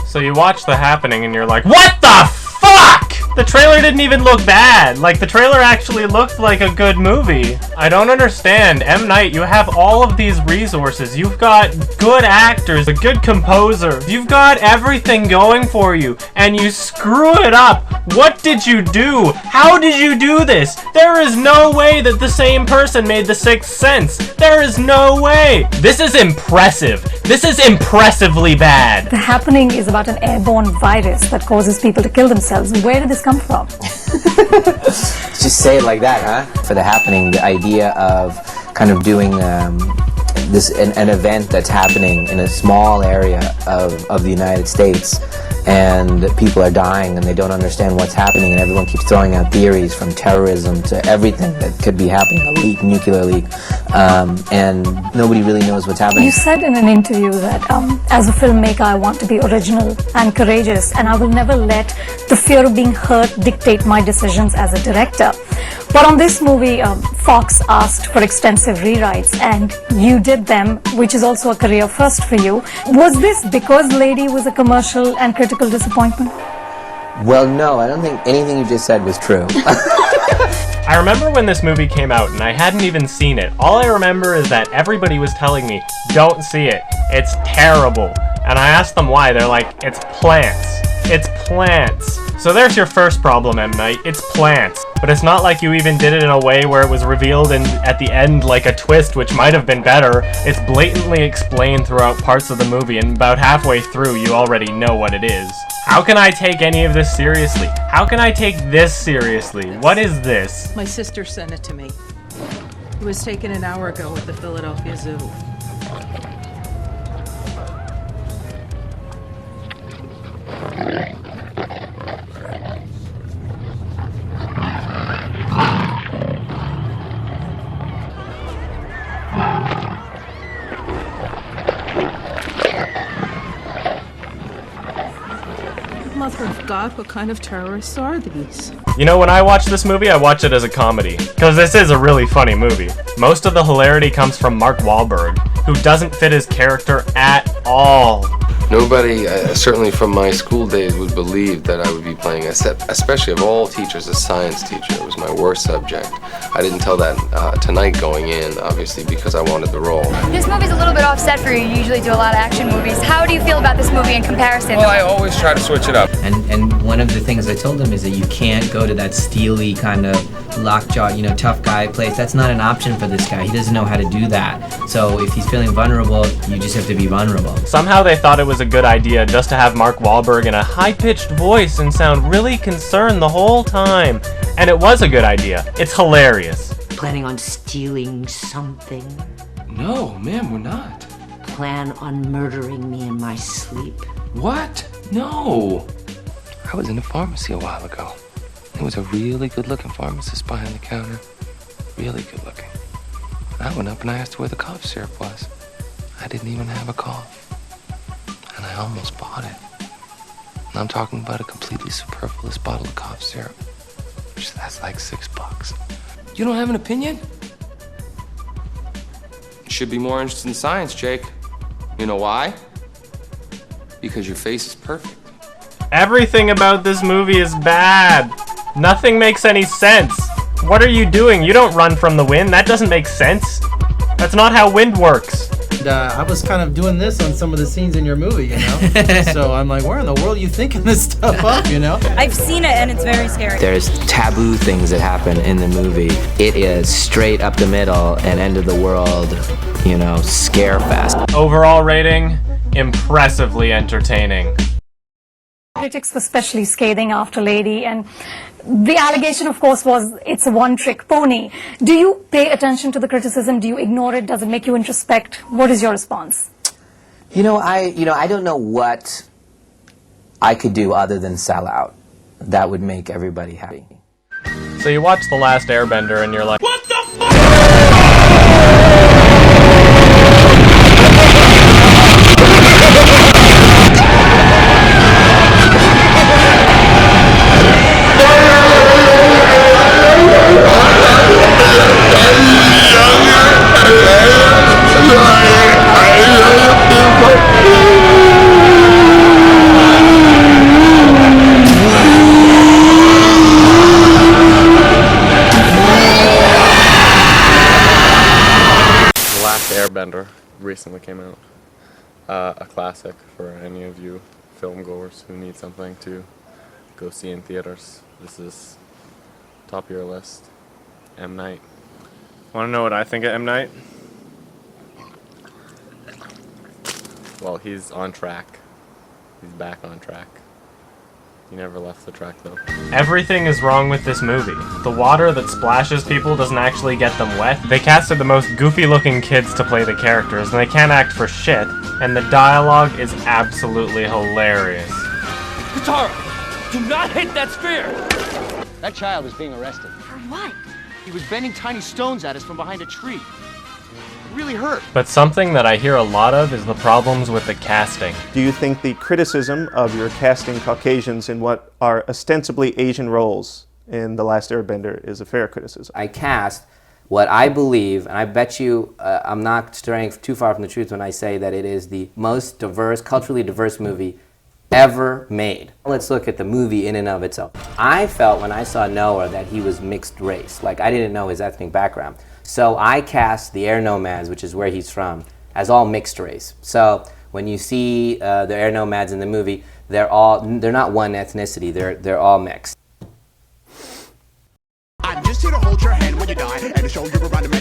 So you watch The Happening and you're like, what the fuck? The trailer didn't even look bad. Like, the trailer actually looked like a good movie. I don't understand. M. Night, you have all of these resources. You've got good actors, a good composer. You've got everything going for you, and you screw it up. What did you do? How did you do this? There is no way that the same person made The Sixth Sense. There is no way. This is impressive. This is impressively bad. The Happening is about an airborne virus that causes people to kill themselves. Where did this come from? Just say it like that, huh? For The Happening, the idea of kind of doing an event that's happening in a small area of the United States, and people are dying and they don't understand what's happening, and everyone keeps throwing out theories from terrorism to everything that could be happening, a leak, nuclear leak, and nobody really knows what's happening. You said in an interview that as a filmmaker I want to be original and courageous, and I will never let the fear of being hurt dictate my decisions as a director. But on this movie, Fox asked for extensive rewrites and you did them, which is also a career first for you. Was this because Lady was a commercial and critical disappointment? Well, no, I don't think anything you just said was true. I remember when this movie came out and I hadn't even seen it. All I remember is that everybody was telling me, don't see it, it's terrible. And I asked them why. They're like, it's plants. It's plants. So there's your first problem, M. Night. It's plants. But it's not like you even did it in a way where it was revealed at the end like a twist, which might have been better. It's blatantly explained throughout parts of the movie, and about halfway through you already know what it is. How can I take any of this seriously? How can I take this seriously? What is this? My sister sent it to me. It was taken an hour ago at the Philadelphia Zoo. Mother of God, what kind of terrorists are these? You know, when I watch this movie, I watch it as a comedy, because this is a really funny movie. Most of the hilarity comes from Mark Wahlberg, who doesn't fit his character at all. Nobody, certainly from my school days, would believe that I would be playing, especially of all teachers, a science teacher. It was my worst subject. I didn't tell that tonight going in, obviously, because I wanted the role. This movie's a little bit offset for you. You usually do a lot of action movies. How do you feel about this movie in comparison? Well, I always try to switch it up. And one of the things I told him is that you can't go to that steely kind of lockjaw, tough guy place. That's not an option for this guy. He doesn't know how to do that. So if he's feeling vulnerable, you just have to be vulnerable. Somehow they thought it was a good idea just to have Mark Wahlberg in a high-pitched voice and sound really concerned the whole time. And it was a good idea. It's hilarious. Planning on stealing something? No, ma'am, we're not. Plan on murdering me in my sleep? What? No. I was in a pharmacy a while ago. There was a really good-looking pharmacist behind the counter. Really good-looking. I went up and I asked her where the cough syrup was. I didn't even have a cough. And I almost bought it. And I'm talking about a completely superfluous bottle of cough syrup. That's like $6. You don't have an opinion? You should be more interested in science, Jake. You know why? Because your face is perfect. Everything about this movie is bad. Nothing makes any sense. What are you doing? You don't run from the wind. That doesn't make sense. That's not how wind works. I was kind of doing this on some of the scenes in your movie, So I'm like, where in the world are you thinking this stuff up, I've seen it and it's very scary. There's taboo things that happen in the movie. It is straight up the middle and end of the world, scare fest. Overall rating, impressively entertaining. Critics were especially scathing after Lady, and the allegation, of course, was it's a one-trick pony. Do you pay attention to the criticism? Do you ignore it? Does it make you introspect? What is your response? I don't know what I could do other than sell out. That would make everybody happy. So you watch The Last Airbender and you're like, what the fuck? recently came out. A classic for any of you film goers who need something to go see in theaters. This is top of your list. M. Night. Want to know what I think of M. Night? Well, he's on track. He's back on track. He never left the track, though. Everything is wrong with this movie. The water that splashes people doesn't actually get them wet. They casted the most goofy-looking kids to play the characters, and they can't act for shit. And the dialogue is absolutely hilarious. Katara, do not hit that spear! That child is being arrested. For what? He was bending tiny stones at us from behind a tree. It really hurt. But something that I hear a lot of is the problems with the casting. Do you think the criticism of your casting Caucasians in what are ostensibly Asian roles in The Last Airbender is a fair criticism? I cast what I believe, and I bet you I'm not straying too far from the truth when I say that it is the most diverse, culturally diverse movie ever made. Let's look at the movie in and of itself. I felt when I saw Noah that he was mixed race. Like, I didn't know his ethnic background. So I cast the Air Nomads, which is where he's from, as all mixed race. So when you see the Air Nomads in the movie, they're not one ethnicity, they're all mixed. I'm just here to hold your hand when you die and to show you around the